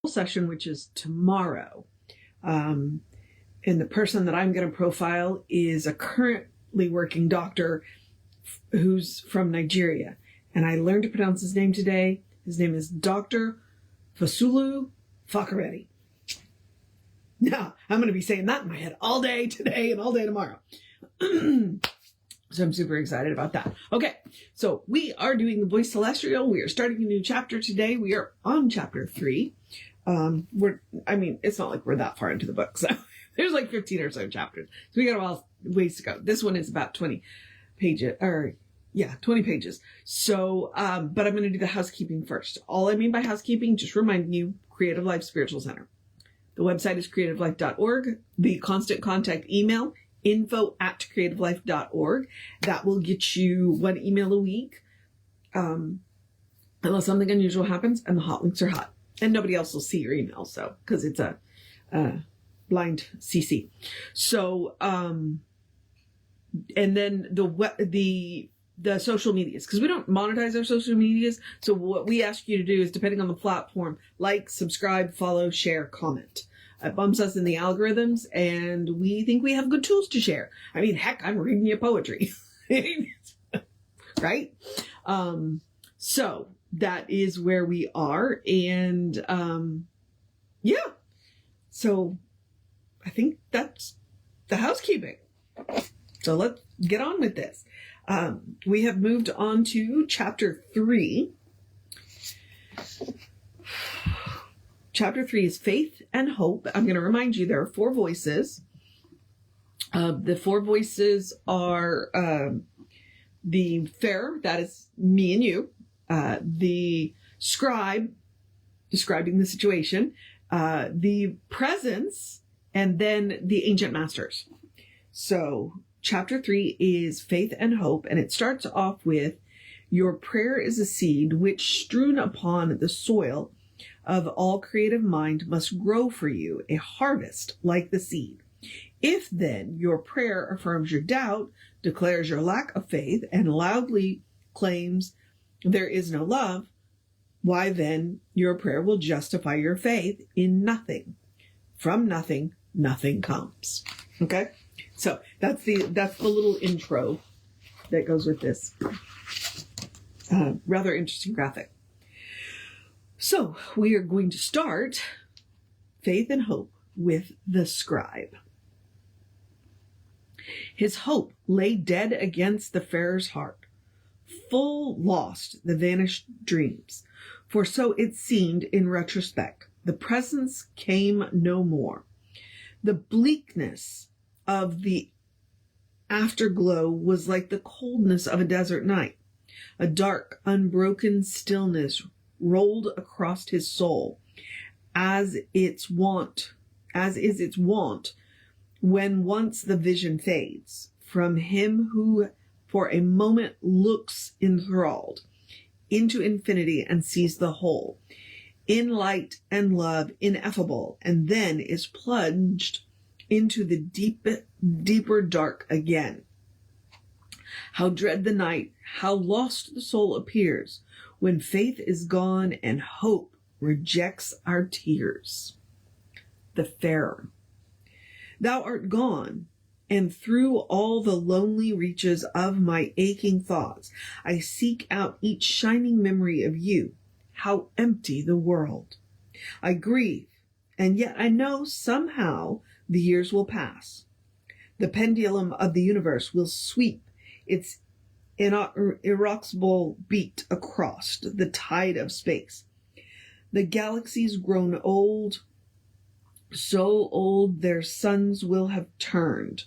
session, which is tomorrow. And the person that I'm going to profile is a currently working doctor who's from Nigeria. And I learned to pronounce his name today. His name is Dr. Fasulu Fakareti. Now, I'm going to be saying that in my head all day today and all day tomorrow. So I'm super excited about that. Okay, so we are doing the Voice Celestial. We are starting a new chapter today. We are on chapter 3. It's not like we're that far into the book, so there's like 15 or so chapters. So we got a ways to go. This one is about 20 pages, 20 pages. So, but I'm going to do the housekeeping first. All I mean by housekeeping, just reminding you, Creative Life Spiritual Center. The website is creativelife.org. The constant contact email, info@creativelife.org. That will get you 1 email a week, unless something unusual happens, and the hot links are hot. And nobody else will see your email, so, because it's a blind CC. So, and then the social medias, because we don't monetize our social medias. So what we ask you to do is, depending on the platform, like, subscribe, follow, share, comment. It bumps us in the algorithms, and we think we have good tools to share. I mean, heck, I'm reading you poetry, right? So that is where we are. And, so I think that's the housekeeping. So let's get on with this. We have moved on to chapter 3. Chapter 3 is Faith and Hope. I'm going to remind you there are 4 voices. The 4 voices are the fair, that is me and you, the scribe, describing the situation, the presence, and then the ancient masters. So chapter 3 is Faith and Hope, and it starts off with, your prayer is a seed which, strewn upon the soil of all creative mind, must grow for you a harvest like the seed. If then your prayer affirms your doubt, declares your lack of faith, and loudly claims there is no love, why then your prayer will justify your faith in nothing. From nothing, nothing comes. Okay? So that's the little intro that goes with this rather interesting graphic. So we are going to start Faith and Hope with the scribe. His hope lay dead against the farer's heart, full lost the vanished dreams, for so it seemed in retrospect. The presence came no more. The bleakness of the afterglow was like the coldness of a desert night. A dark, unbroken stillness rolled across his soul, as is its wont when once the vision fades from him who for a moment looks enthralled into infinity and sees the whole in light and love ineffable, and then is plunged into the deeper dark again. How dread the night, how lost the soul appears, when faith is gone and hope rejects our tears. The farer. Thou art gone, and through all the lonely reaches of my aching thoughts, I seek out each shining memory of you. How empty the world. I grieve, and yet I know somehow the years will pass. The pendulum of the universe will sweep its inexorable beat across the tide of space. The galaxies grown old, so old their suns will have turned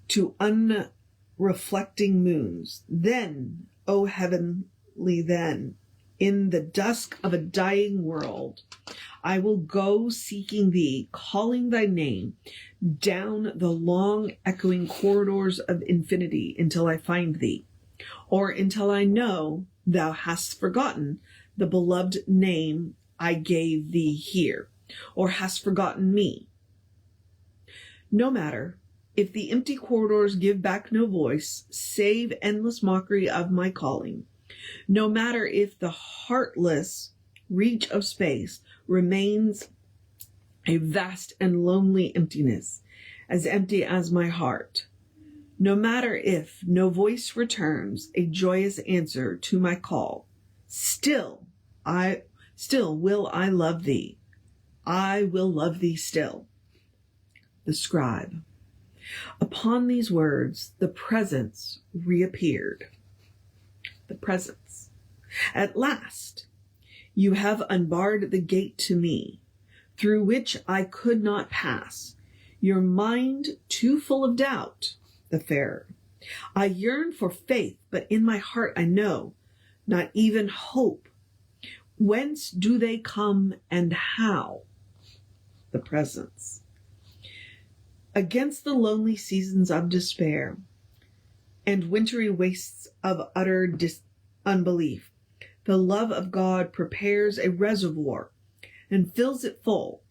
to unreflecting moons. Then, O heavenly then, in the dusk of a dying world, I will go seeking thee, calling thy name, down the long echoing corridors of infinity until I find thee, or until I know thou hast forgotten the beloved name I gave thee here, or hast forgotten me. No matter, if the empty corridors give back no voice, save endless mockery of my calling. No matter if the heartless reach of space remains a vast and lonely emptiness, as empty as my heart. No matter if no voice returns a joyous answer to my call, still will I love thee. I will love thee still. The scribe. Upon these words, the presence reappeared. The presence. At last, you have unbarred the gate to me, through which I could not pass, your mind too full of doubt. The farer. I yearn for faith, but in my heart I know not even hope. Whence do they come and how? The presence. Against the lonely seasons of despair and wintry wastes of utter unbelief, the love of God prepares a reservoir and fills it full.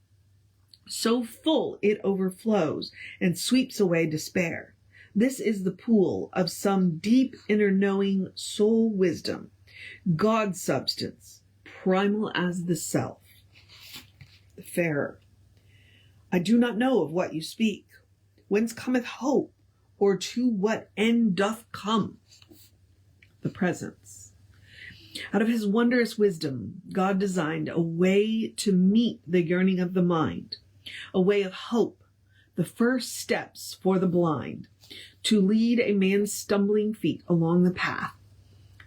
So full it overflows and sweeps away despair. This is the pool of some deep inner knowing soul wisdom, God's substance, primal as the self. The farer. I do not know of what you speak. Whence cometh hope, or to what end doth come? The presence. Out of his wondrous wisdom, God designed a way to meet the yearning of the mind, a way of hope, the first steps for the blind, to lead a man's stumbling feet along the path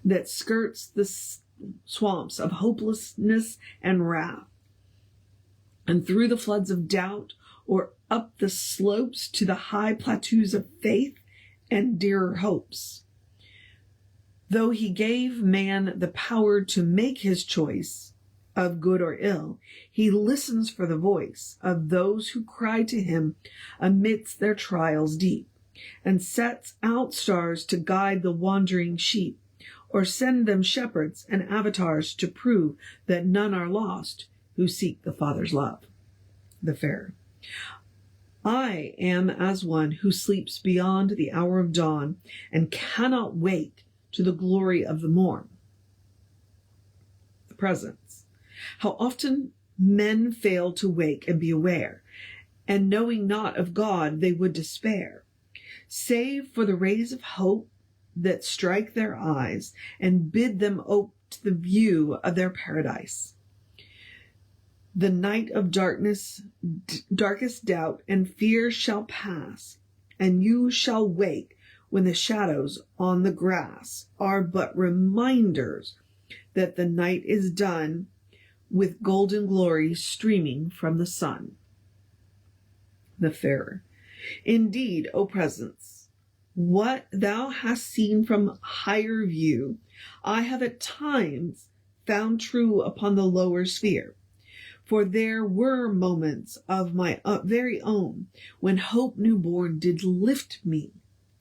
that skirts the swamps of hopelessness and wrath, and through the floods of doubt, or up the slopes to the high plateaus of faith and dearer hopes. Though he gave man the power to make his choice of good or ill, he listens for the voice of those who cry to him amidst their trials deep, and sets out stars to guide the wandering sheep, or send them shepherds and avatars to prove that none are lost who seek the Father's love. The fair. I am as one who sleeps beyond the hour of dawn and cannot wake to the glory of the morn. The presence. How often men fail to wake and be aware, and knowing not of God, they would despair, save for the rays of hope that strike their eyes and bid them ope to the view of their paradise. The night of darkness, darkest doubt and fear shall pass, and you shall wake when the shadows on the grass are but reminders that the night is done, with golden glory streaming from the sun. The farer. Indeed, O presence, what thou hast seen from higher view, I have at times found true upon the lower sphere. For there were moments of my very own when hope newborn did lift me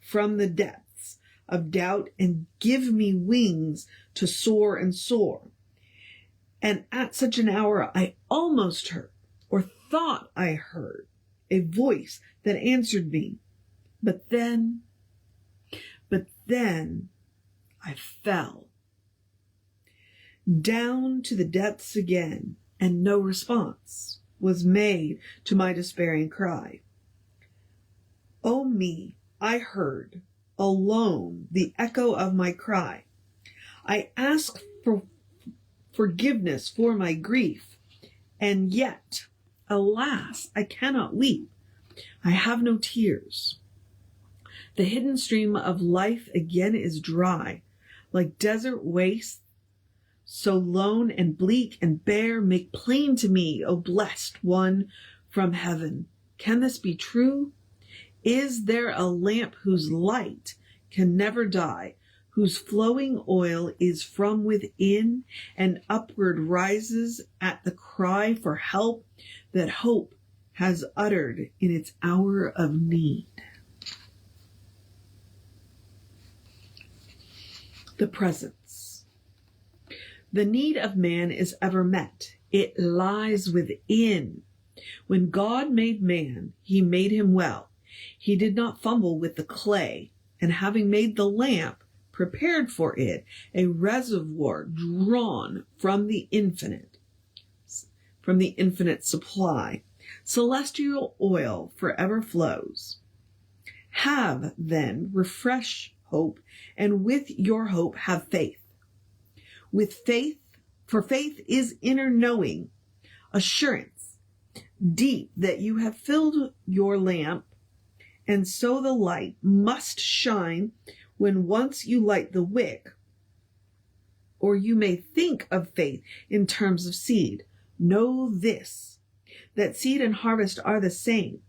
from the depths of doubt and give me wings to soar and soar. And at such an hour I almost heard, or thought I heard, a voice that answered me. But then I fell down to the depths again, and no response was made to my despairing cry. Oh me, I heard alone the echo of my cry. I asked for forgiveness for my grief, and yet, alas, I cannot weep. I have no tears. The hidden stream of life again is dry, like desert wastes, so lone and bleak and bare. Make plain to me, O blessed one from heaven, can this be true? Is there a lamp whose light can never die, whose flowing oil is from within and upward rises at the cry for help that hope has uttered in its hour of need? The presence. The need of man is ever met. It lies within. When God made man, he made him well. He did not fumble with the clay, and having made the lamp, prepared for it a reservoir drawn from the infinite. from the infinite supply. Celestial oil forever flows. Have, then, refresh hope, and with your hope have faith. With faith, for faith is inner knowing, assurance, deep that you have filled your lamp, and so the light must shine when once you light the wick. Or you may think of faith in terms of seed. Know this, that seed and harvest are the same.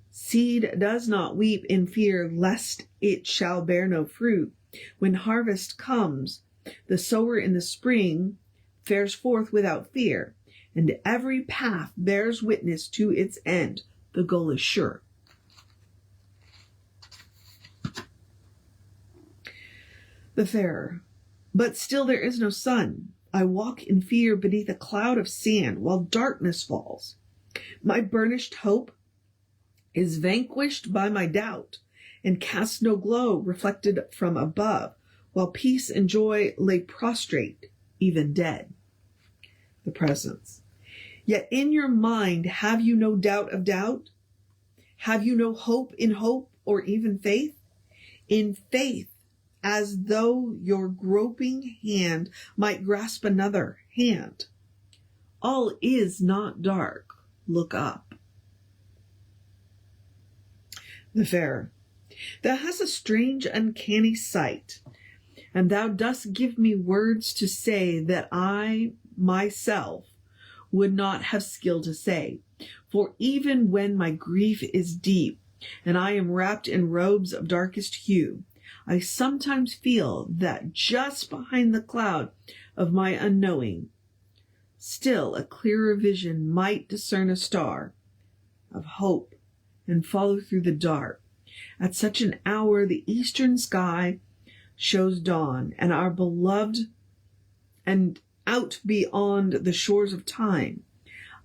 Seed does not weep in fear lest it shall bear no fruit. When harvest comes, the sower in the spring fares forth without fear, and every path bears witness to its end. The goal is sure. The farer. But still there is no sun. I walk in fear beneath a cloud of sand while darkness falls. My burnished hope is vanquished by my doubt and casts no glow reflected from above, while peace and joy lay prostrate, even dead. The presence. Yet in your mind have you no doubt of doubt? Have you no hope in hope, or even faith? In faith, as though your groping hand might grasp another hand. All is not dark. Look up. The farer. Thou hast a strange, uncanny sight, and thou dost give me words to say that I myself would not have skill to say. For even when my grief is deep, and I am wrapped in robes of darkest hue, I sometimes feel that just behind the cloud of my unknowing, still a clearer vision might discern a star of hope and follow through the dark. At such an hour, the eastern sky shows dawn, and our beloved, and out beyond the shores of time,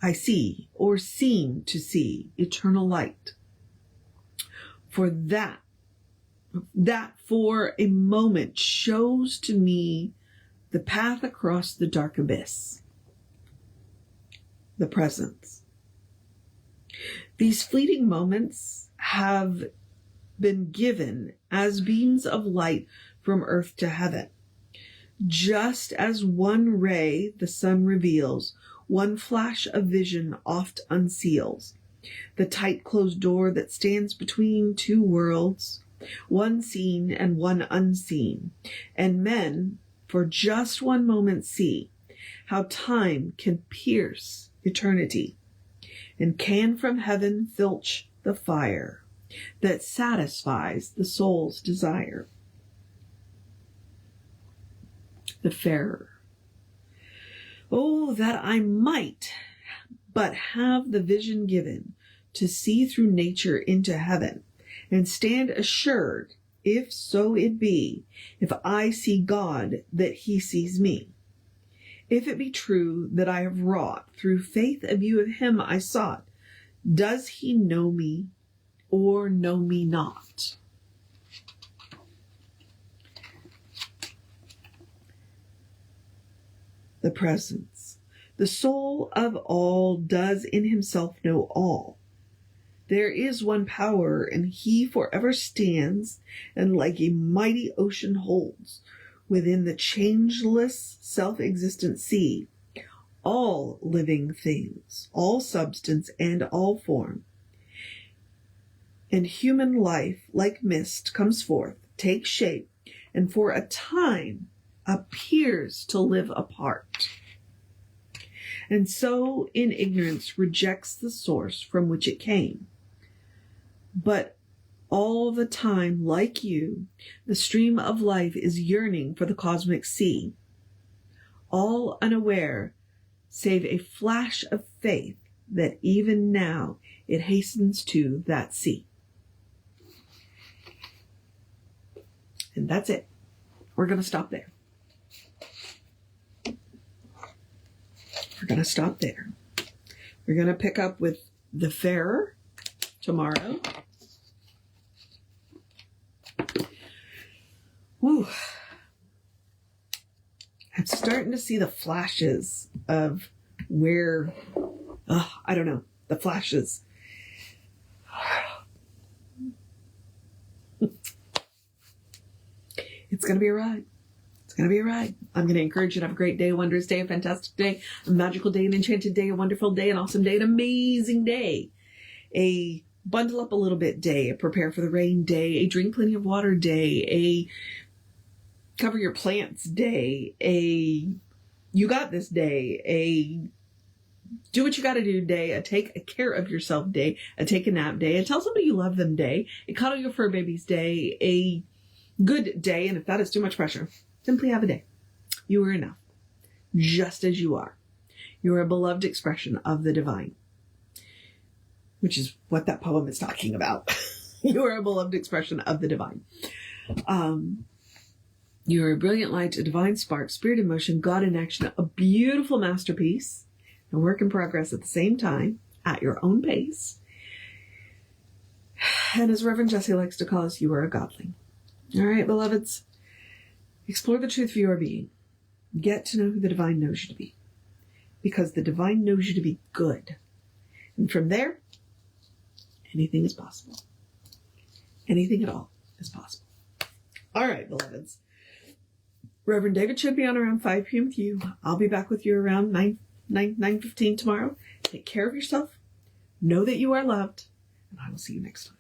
I see, or seem to see, eternal light. For that for a moment shows to me the path across the dark abyss. The presence. These fleeting moments have been given as beams of light from earth to heaven. Just as one ray the sun reveals, one flash of vision oft unseals the tight closed door that stands between two worlds, one seen and one unseen, and men for just one moment see how time can pierce eternity and can from heaven filch the fire that satisfies the soul's desire. The farer. Oh, that I might but have the vision given to see through nature into heaven, and stand assured, if so it be, if I see God, that he sees me. If it be true that I have wrought through faith a view of him I sought, does he know me or know me not? The presence. The soul of all does in himself know all. There is one power, and he forever stands, and like a mighty ocean holds, within the changeless, self-existent sea, all living things, all substance, and all form. And human life, like mist, comes forth, takes shape, and for a time appears to live apart. And so, in ignorance, rejects the source from which it came. But all the time, like you, the stream of life is yearning for the cosmic sea, all unaware, save a flash of faith that even now it hastens to that sea. And that's it. We're going to stop there. We're going to stop there. We're going to pick up with the farer tomorrow. Whew. I'm starting to see the flashes of where, I don't know, the flashes. It's going to be a ride. It's going to be a ride. I'm going to encourage you to have a great day, a wondrous day, a fantastic day, a magical day, an enchanted day, a wonderful day, an awesome day, an amazing day, a bundle up a little bit day, a prepare for the rain day, a drink plenty of water day, a cover your plants day, a you got this day, a do what you got to do day, a take care of yourself day, a take a nap day, a tell somebody you love them day, a cuddle your fur babies day, a good day, and if that is too much pressure, simply have a day. You are enough, just as you are. You are a beloved expression of the divine, which is what that poem is talking about. You are a beloved expression of the divine. You are a brilliant light, a divine spark, spirit in motion, God in action, a beautiful masterpiece, and work in progress at the same time, at your own pace. And as Reverend Jesse likes to call us, you are a godling. All right, beloveds, explore the truth of your being. Get to know who the divine knows you to be, because the divine knows you to be good. And from there, anything is possible. Anything at all is possible. All right, beloveds. Reverend David should be on around 5 p.m. with you. I'll be back with you around 9:15 tomorrow. Take care of yourself. Know that you are loved. And I will see you next time.